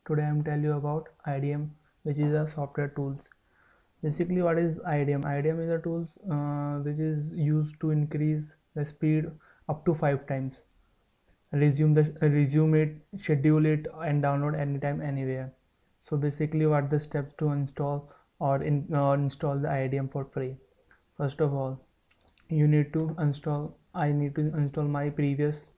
Today I am tell you about IDM, which is a software tools. Basically, what is IDM? IDM is a tools which is used to increase the speed up to 5 times. Resume it, schedule it, and download anytime, anywhere. So basically, what the steps to install or install the IDM for free? First of all, you need to install. I need to install my previous.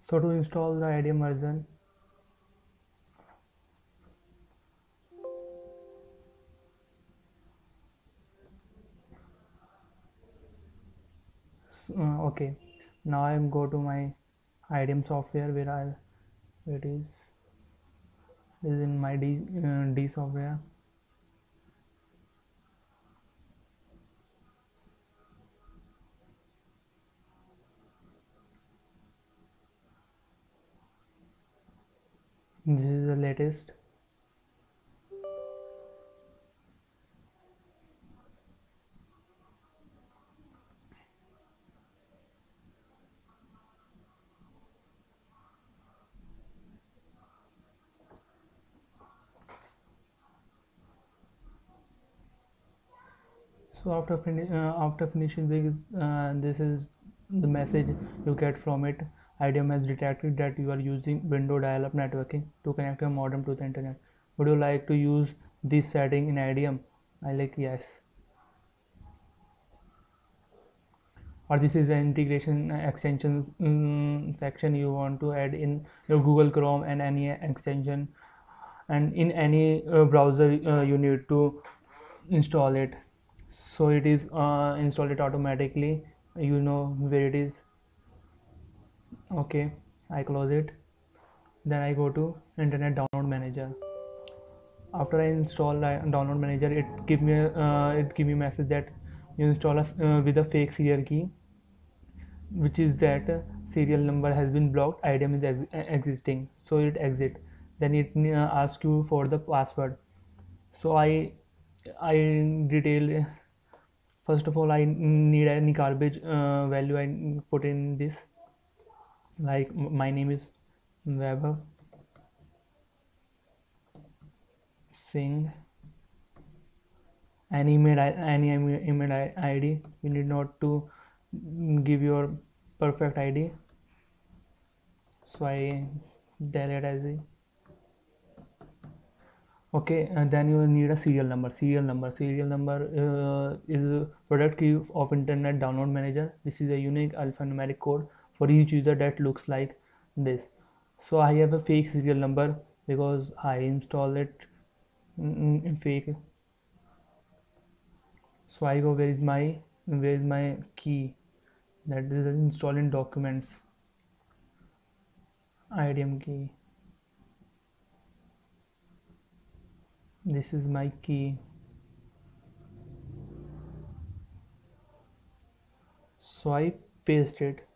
So to install the IDM version, okay, now I am go to my IDM software where it is in my D software. This is the latest. So after finishing this is the message you get from it. IDM has detected that you are using window dial-up networking to connect your modem to the internet. Would you like to use this setting in IDM? I like yes. Or this is the integration extension section you want to add in your Google Chrome and any extension, and in any browser you need to install it. So it is install it automatically, you know where it is. Okay, I close it. Then I go to internet download manager. After I install download manager, it give me message that you install us with a fake serial key, which is that serial number has been blocked, IDM is existing, so it exit. Then it asks you for the password. So I detail. First of all, I need any garbage value I put in this, like my name is Weber Singh. Any email ID. You need not to give your perfect ID. So I delete as a. Okay, and then you need a serial number is a product key of internet download manager. This is a unique alphanumeric code for each user that looks like this. So I have a fake serial number because I install it in fake. So I go, where is my key, that is install in documents, IDM key. This is my key. So I paste it.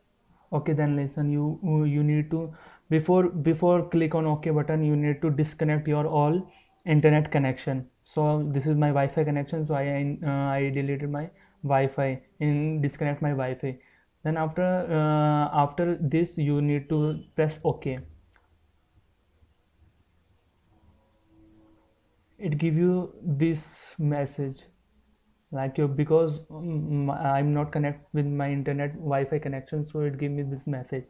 Okay, then listen, you need to, before click on OK button, you need to disconnect your all internet connection. So this is my Wi-Fi connection, so I deleted my Wi-Fi and disconnect my Wi-Fi. Then after this you need to press OK. It give you this message, like you, because I'm not connect with my internet Wi-Fi connection, so it give me this message.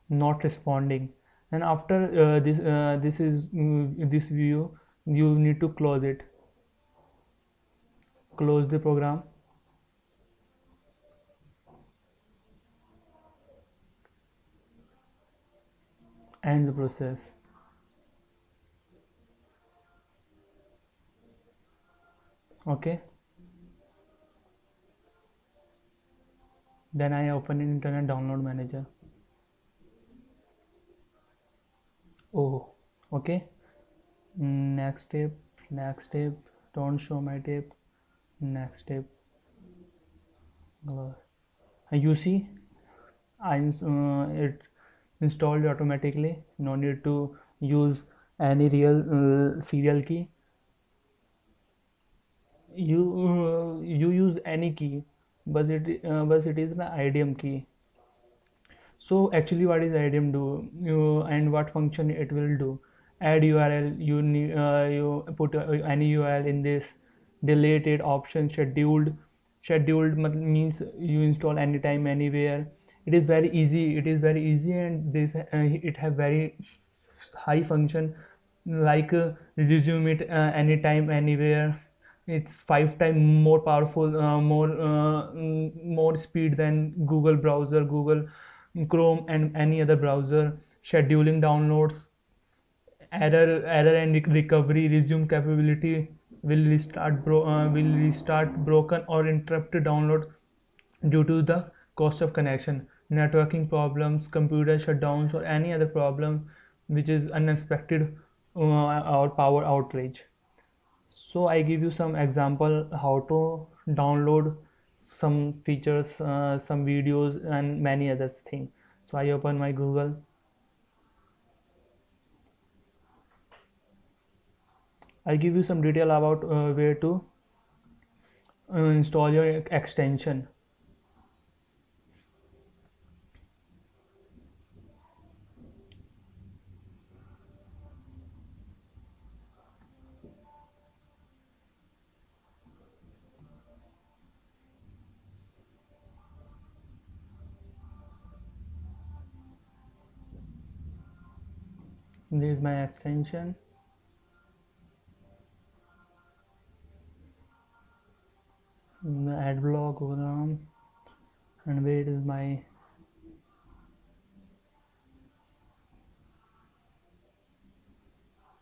not responding. And after this view, you need to close it, close the program, end the process. Okay, then I open in internet download manager. Oh, okay. Next step, next step, don't show my tape. Next step, you see, it installed automatically. No need to use any real serial key. You use any key, but it is the IDM key. So actually, what is IDM do, and what function it will do? Add URL. You put any URL in this. Delete it. Option scheduled. Scheduled means you install anytime, anywhere. It is very easy. It is very easy, and this it have very high function, like resume it anytime, anywhere. It's 5 times more powerful, more speed than Google browser, Google Chrome, and any other browser. Scheduling downloads, error and recovery, resume capability, will restart broken or interrupted download due to the cost of connection, networking problems, computer shutdowns, or any other problem which is unexpected, or power outage. So I give you some example how to download some features, some videos, and many other things. So I open my Google. I give you some detail about where to install your extension. This is my extension. Adblock program, and where is my,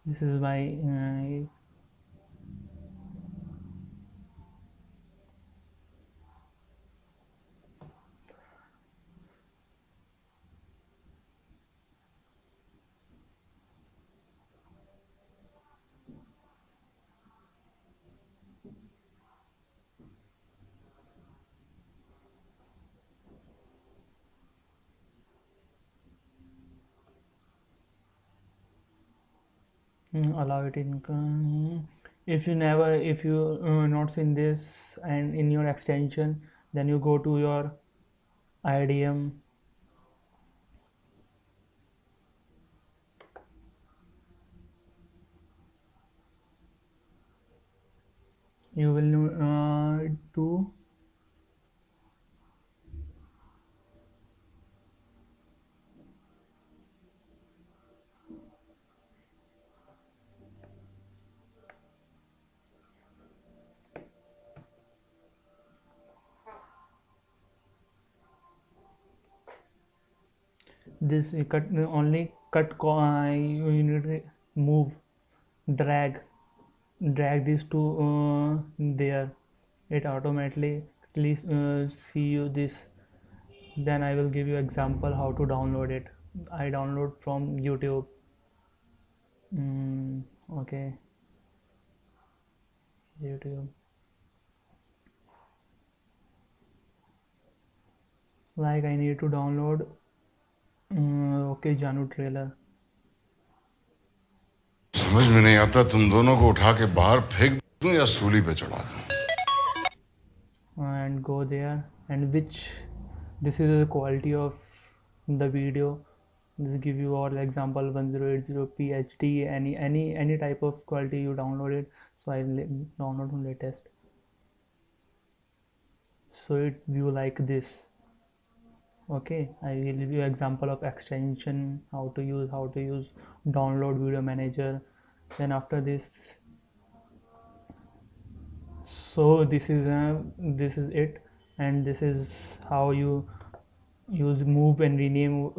this is my allow it in. If you never, if you not seen this and in your extension, then you go to your IDM. You will do this. You cut, only cut, you need to move, drag this to there. It automatically see you this. Then I will give you example how to download it. I download from YouTube. Okay, YouTube. Like I need to download okay Janu trailer. समझ में नहीं आता तुम दोनों को उठा के बाहर फेंक दूं या सूली पे चढ़ा दूं. And go there, and which, this is the quality of the video. This give you all example 1080p HD, any type of quality you download it. So I download from latest. So it view like this. Okay, I will give you example of extension, how to use download video manager. Then after this, so this is it, and this is how you use move and rename,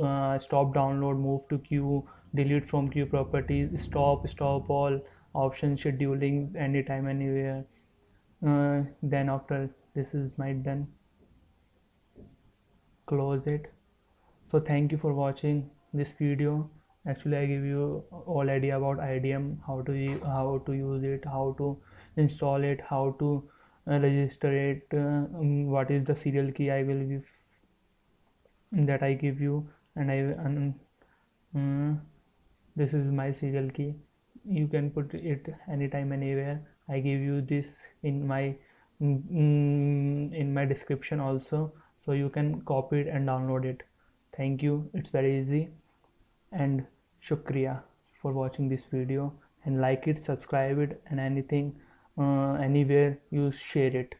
stop download, move to queue, delete from queue properties, stop all, option scheduling, anytime anywhere. Then after this is my done, close it. So thank you for watching this video. Actually I give you all idea about IDM, how to use it, how to install it, how to register it, what is the serial key I will give, that I give you. And mm, this is my serial key, you can put it anytime anywhere. I give you this in my in my description also, so you can copy it and download it. Thank you, it's very easy. And shukriya for watching this video, and like it, subscribe it, and anything, anywhere you share it.